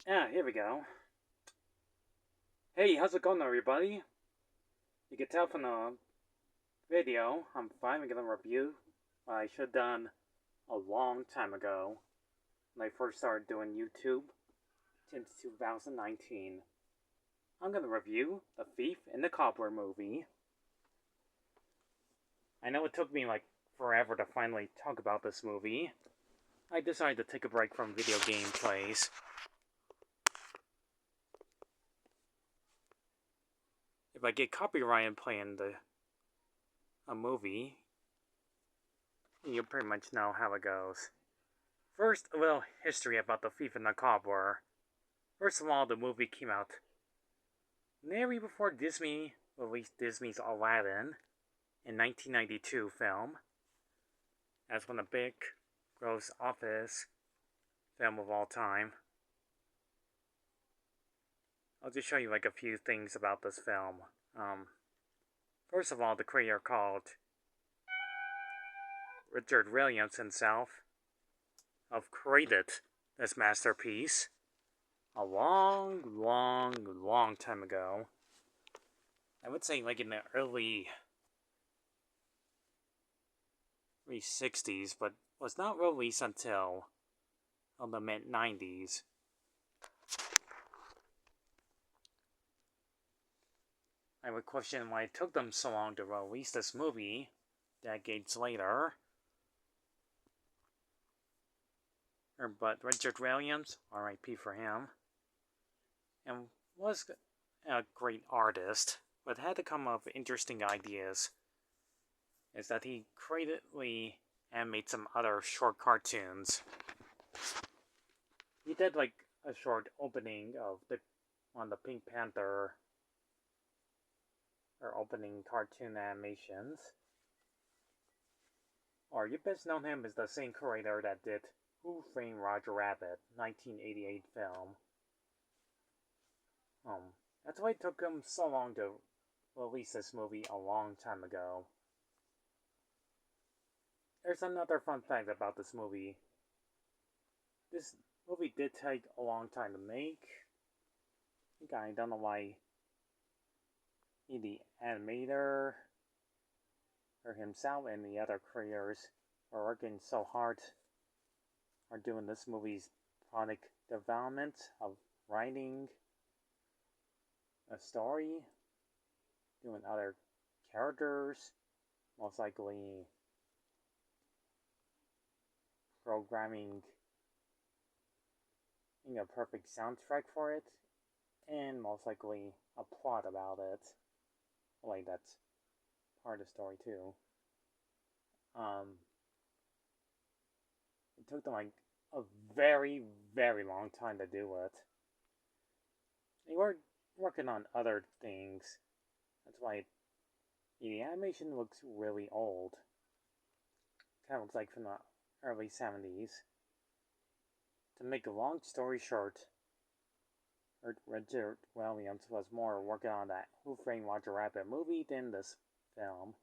Here we go. Hey, how's it going, everybody? You can tell from the video, I'm finally gonna review what I should have done a long time ago when I first started doing YouTube since 2019. I'm gonna review The Thief and the Cobbler movie. I know it took me like forever to finally talk about this movie. I decided to take a break from video game plays. If I get copyrighted playing a movie, you'll pretty much know how it goes. First, a little history about The Thief and the Cobbler. First of all, the movie came out nearly before Disney released Disney's Aladdin in 1992 film, as one of the big gross office film of all time. I'll just show you like a few things about this film. First of all, the creator called Richard Williams himself have created this masterpiece a long time ago. I would say like in the early 60s, but was not released until the mid 90s. I would question why it took them so long to release this movie decades later. But Richard Williams, R.I.P. for him, and was a great artist, but had to come up with interesting ideas. Is that he creatively animated some other short cartoons. He did like a short opening of the Pink Panther or opening cartoon animations. Or you best know him as the same creator that did Who Framed Roger Rabbit, 1988 film. That's why it took him so long to release this movie a long time ago. There's another fun fact about this movie. This movie did take a long time to make. I don't know why the animator or himself and the other creators are working so hard on doing this movie's product development of writing a story, doing other characters, most likely programming a perfect soundtrack for it, and most likely a plot about it. Like, that's part of the story too. It took them like a very long time to do it. They were working on other things. That's why the animation looks really old. Kind of looks like from the early 70s. To make a long story short, Richard Williams was more working on that Who Framed Roger Rabbit movie than this film.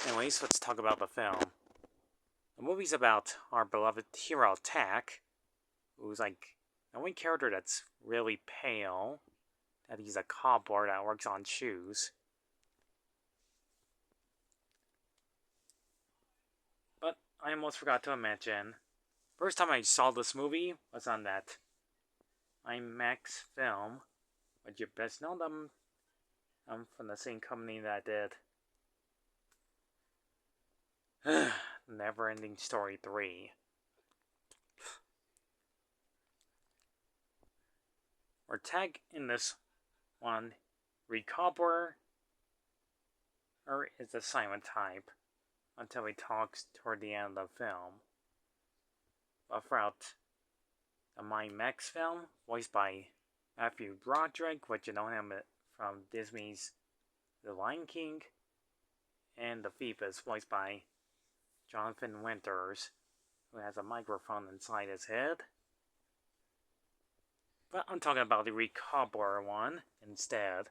Anyways, let's talk about the film. The movie's about our beloved hero Tack, who's like the only character that's really pale, that he's a cobbler that works on shoes. But I almost forgot to mention, first time I saw this movie was on that IMAX film, but you best know them from the same company that did Neverending Story 3. Or Tag in this one, Recobbler, or is a silent type until he talks toward the end of the film. But throughout the IMAX film, voiced by Matthew Broderick, which you know him from Disney's The Lion King, and the thief is voiced by Jonathan Winters, who has a microphone inside his head. But I'm talking about the Recobbler one instead.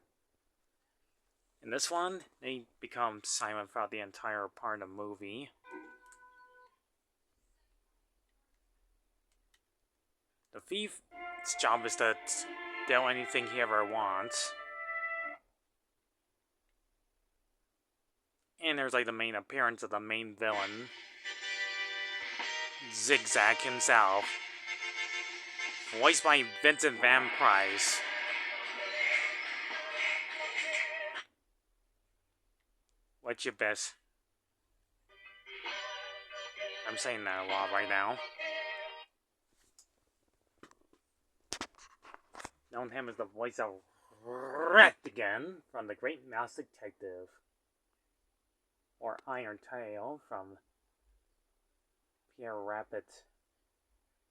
In this one, they become silent throughout the entire part of the movie. The thief's job is to steal anything he ever wants. And there's like the main appearance of the main villain, Zigzag himself, voiced by Vincent Van Price. What's your best? I'm saying that a lot right now. Known him as the voice of Ratigan from The Great Mouse Detective, or Iron Tail from Pierre Rapid's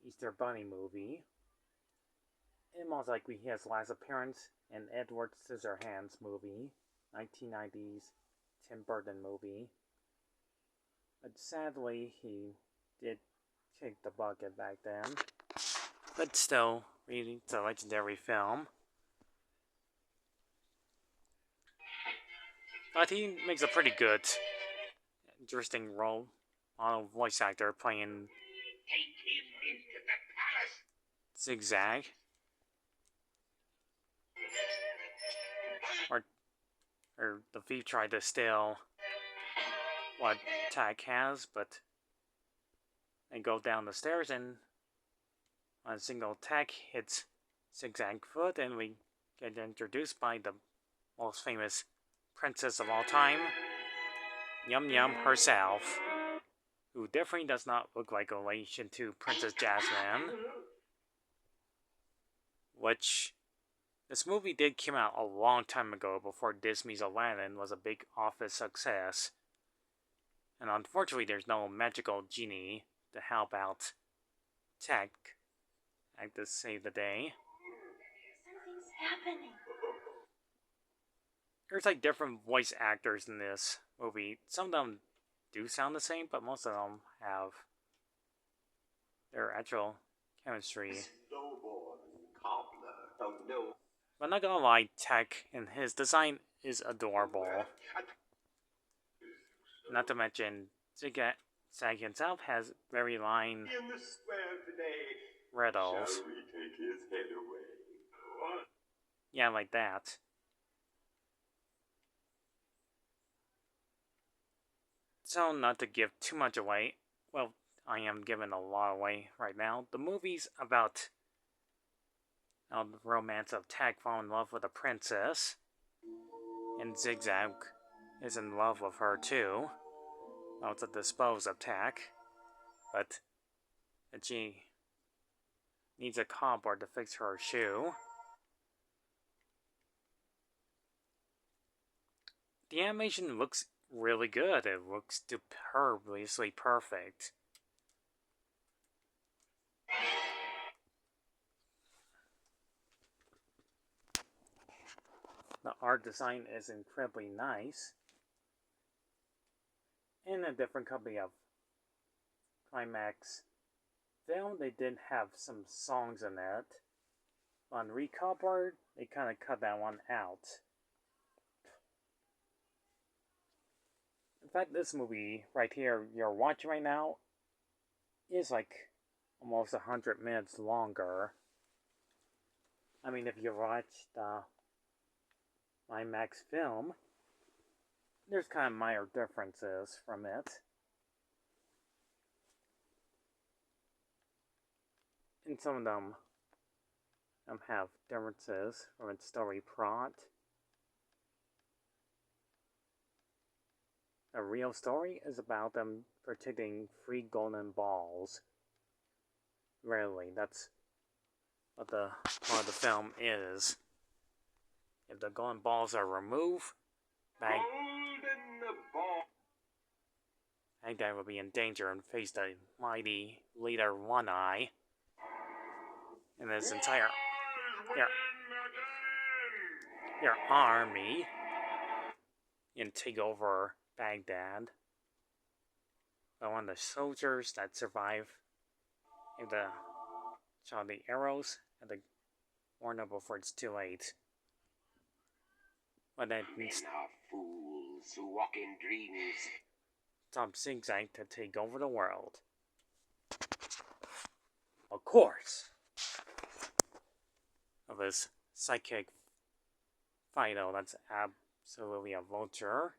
Easter Bunny movie, and most likely his last appearance in Edward Scissorhands movie, 1990s Tim Burton movie. But sadly, he did kick the bucket back then. But still, really, it's a legendary film. But he makes a pretty good, interesting role on a voice actor playing Zigzag. Or the thief tried to steal what Tack has, but they go down the stairs and on a single attack hits Zigzag foot, and we get introduced by the most famous princess of all time, Yum Yum herself, who definitely does not look like a relation to Princess Jasmine, which this movie did come out a long time ago before Disney's Aladdin was a big office success. And unfortunately, there's no magical genie to help out Tech to save the day. Something's happening. There's like different voice actors in this movie. Some of them do sound the same, but most of them have their actual chemistry. Cobbler. Oh no. But not gonna lie, Tech and his design is adorable. Not to mention, Zigzag himself has very line In the square today. riddles. Shall we take his head away? What? Yeah, like that. So, not to give too much away, well, I am giving a lot away right now. The movie's about the romance of Tech falling in love with a princess, and Zigzag is in love with her too. Well, to dispose of Tech, but she needs a cobbler to fix her shoe. The animation looks really good. It looks superbly perfect. The art design is incredibly nice. In a different company of Climax film, they did have some songs in it. On Recovered, they kind of cut that one out. In fact, this movie right here you're watching right now is like almost 100 minutes longer. I mean, if you watch the IMAX film, there's kind of minor differences from it. And some of them have differences from its story plot. The real story is about them protecting 3 golden balls. Really, that's what the part of the film is. If the golden balls are removed, Baghdad will be in danger and face the mighty leader One Eye and his entire your army and take over Baghdad. But one of the soldiers that survive shot the arrows and the warn them before it's too late. But that means Men are fools who walk in dreams. Stop Zigzag to take over the world. Of course. of his psychic Fido. That's absolutely a vulture.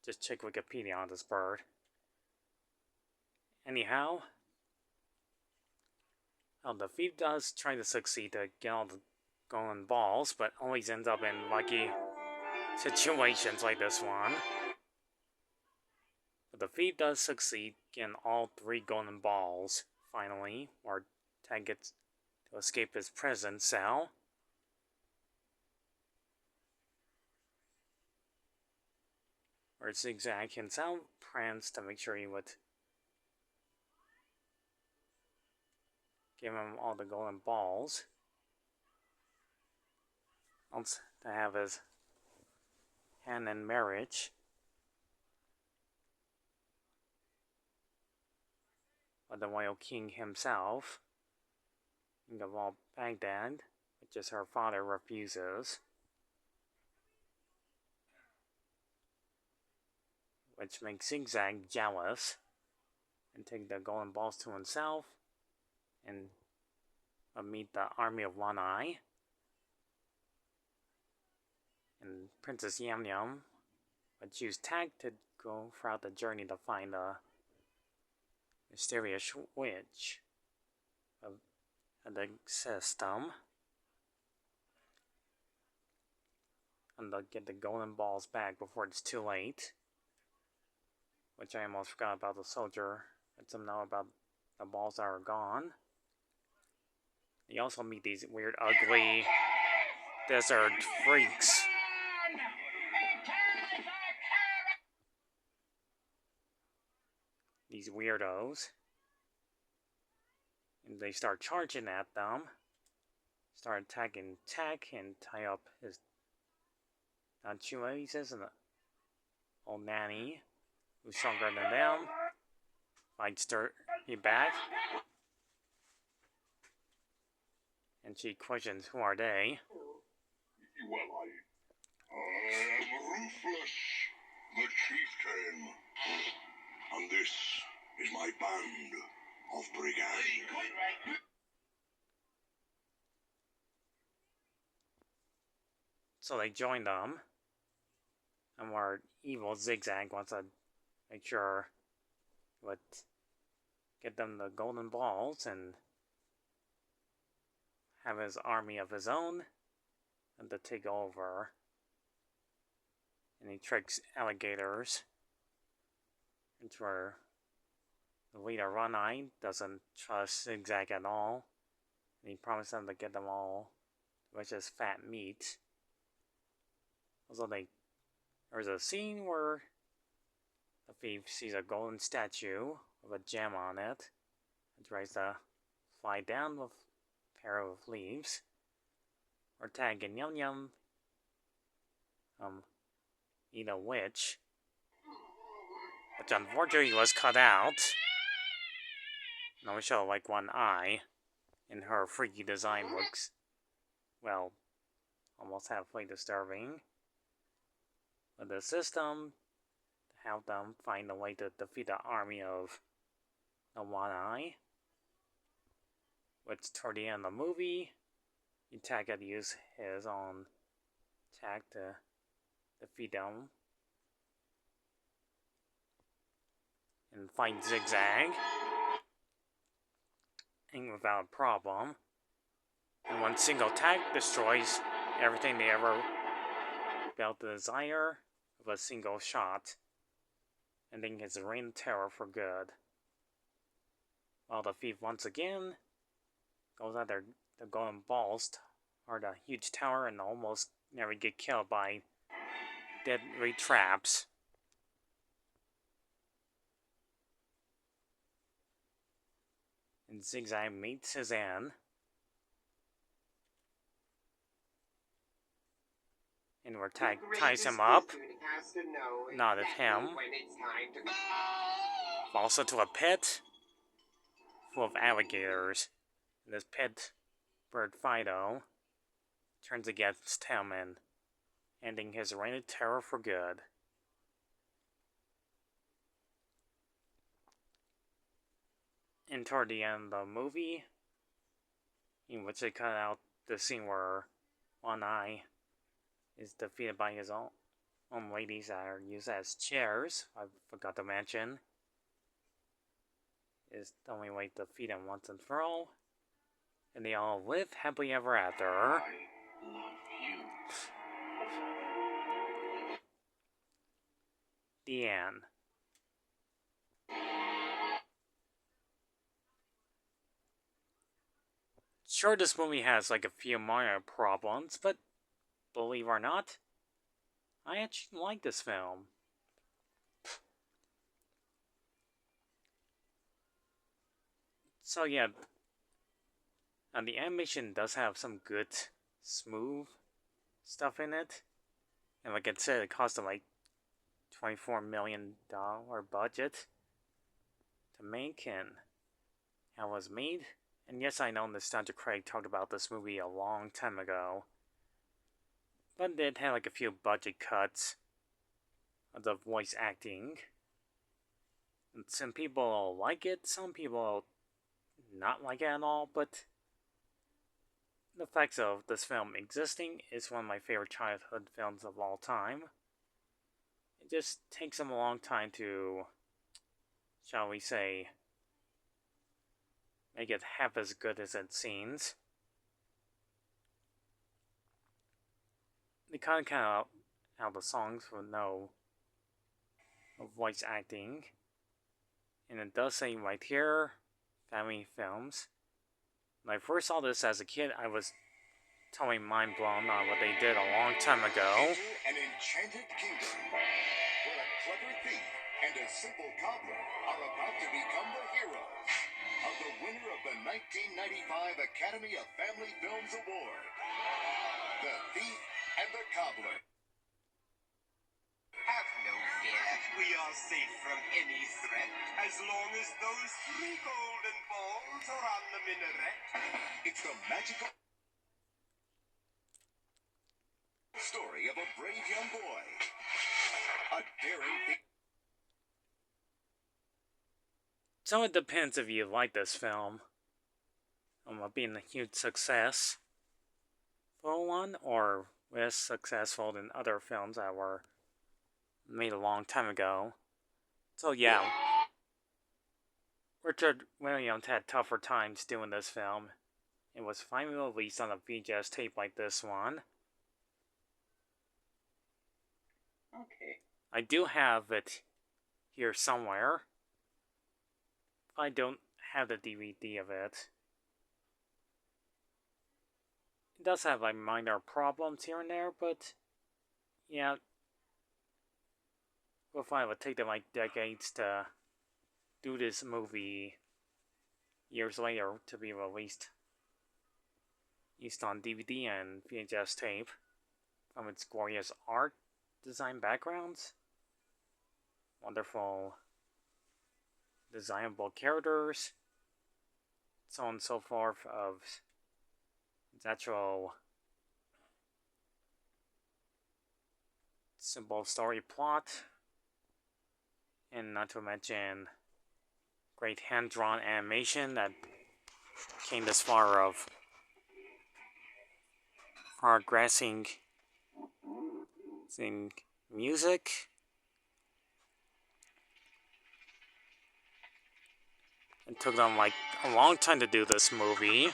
Just check Wikipedia on this bird. Anyhow, the thief does try to succeed to get all the golden balls, but always ends up in lucky situations like this one. But the thief does succeed getting all 3 golden balls, finally, or Tag gets to escape his prison cell. Where Zigzag himself plans to make sure he would give him all the golden balls. Also, to have his hand in marriage. With the royal king himself, king of all Baghdad, which is her father refuses. Which makes Zigzag jealous and take the golden balls to himself and meet the army of One Eye. And Princess Yam Yam would choose Tag to go throughout the journey to find a mysterious witch of the system. And they'll get the golden balls back before it's too late. Which I almost forgot about the soldier. Lets them know about the balls that are gone. You also meet these weird, ugly desert freaks. These weirdos. And they start charging at them. Start attacking Tag and tie up his Chua, he says, and the old nanny, who's stronger than them, fights he back. And she questions, who are they? Well, I am Ruthless, the chieftain, and this is my band of brigands. So they join them, and where evil Zigzag wants to make sure what get them the golden balls and have his army of his own and to take over. And he tricks alligators, into where the leader One Eye doesn't trust Zigzag at all, and he promised them to get them all, which is fat meat. Also, there's a scene where the thief sees a golden statue with a gem on it and tries to fly down with a pair of leaves. Or Tag and Yum Yum eat a witch, which unfortunately was cut out. And we show like one eye, and her freaky design looks, well, almost halfway disturbing. But the system to help them find a way to defeat the army of the One Eye, which toward the end of the movie, Tag had to use his own attack to defeat them and fight Zigzag, and without a problem. And one single attack destroys everything they ever felt the desire of a single shot, ending his reign of terror for good. While the thief once again goes out there the golden balls toward a huge tower and almost never get killed by deadly traps. And Zigzag meets his end. And where Tag ties him up, not at him, falls into a pit full of alligators. And this pit bird Fido turns against him and ending his reign of terror for good. And toward the end of the movie, in which they cut out the scene where One Eye is defeated by his own ladies that are used as chairs, I forgot to mention, is the only way to defeat him once and for all. And they all live happily ever after. I love you. The end. Sure, this movie has like a few minor problems, but believe it or not, I actually like this film. So yeah, and the animation does have some good, smooth stuff in it. And like I said, it cost them like $24 million budget to make, and how it was made. And yes, I know Nostalgia Craig talked about this movie a long time ago, but it had like a few budget cuts of the voice acting. And some people like it, some people not like it at all, but the fact of this film existing is one of my favorite childhood films of all time. It just takes them a long time to, shall we say, make it half as good as it seems. They kind of out the songs with no voice acting. And it does say right here, family films. When I first saw this as a kid, I was totally mind blown on what they did a long time ago. Enter an enchanted kingdom where a clever thief and a simple cobbler are about to become the heroes of the winner of the 1995 Academy of Family Films Award, The Thief and the Cobbler. Have no fear. We are safe from any threat as long as those 3 golden balls are on the minaret. It's the magical story of a brave young boy, a daring thief. So it depends if you like this film, being a huge success for one, or less successful than other films that were made a long time ago. So yeah, Richard Williams had tougher times doing this film. It was finally released on a VHS tape like this one. Okay. I do have it here somewhere. I don't have the DVD of it. It does have like minor problems here and there, but yeah, if I would take them like decades to do this movie years later to be released on DVD and VHS tape from its glorious art design backgrounds, wonderful designable characters, so on and so forth, of its actual simple story plot, and not to mention great hand-drawn animation that came this far of progressing in music. It took them like a long time to do this movie.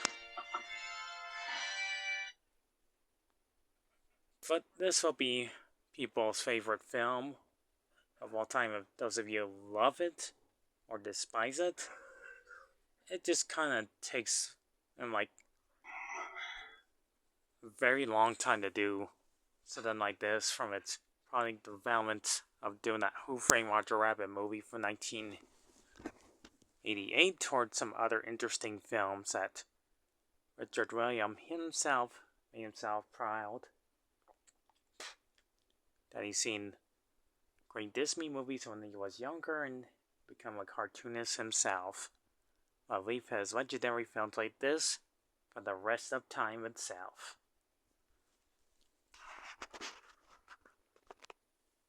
But this will be people's favorite film of all time. If those of you love it or despise it, it just kind of takes them like a very long time to do something like this, from its product development of doing that Who Framed Roger Rabbit movie from 1988 towards some other interesting films that Richard Williams himself made himself proud that he's seen great Disney movies when he was younger and become a cartoonist himself. I'll leave his legendary films like this for the rest of time itself.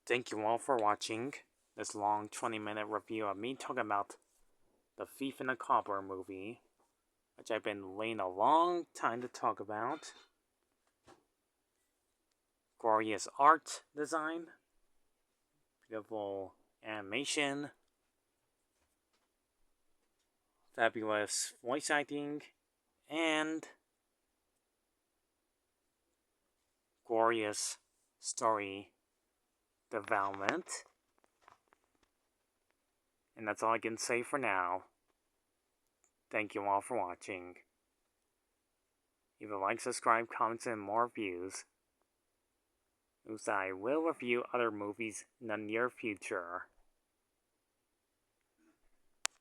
Thank you all for watching this long 20-minute review of me talking about the Thief and the Cobbler movie, which I've been waiting a long time to talk about. Glorious art design, beautiful animation, fabulous voice acting, and glorious story development. And that's all I can say for now. Thank you all for watching. Leave a like, subscribe, comments, and more views. I will review other movies in the near future.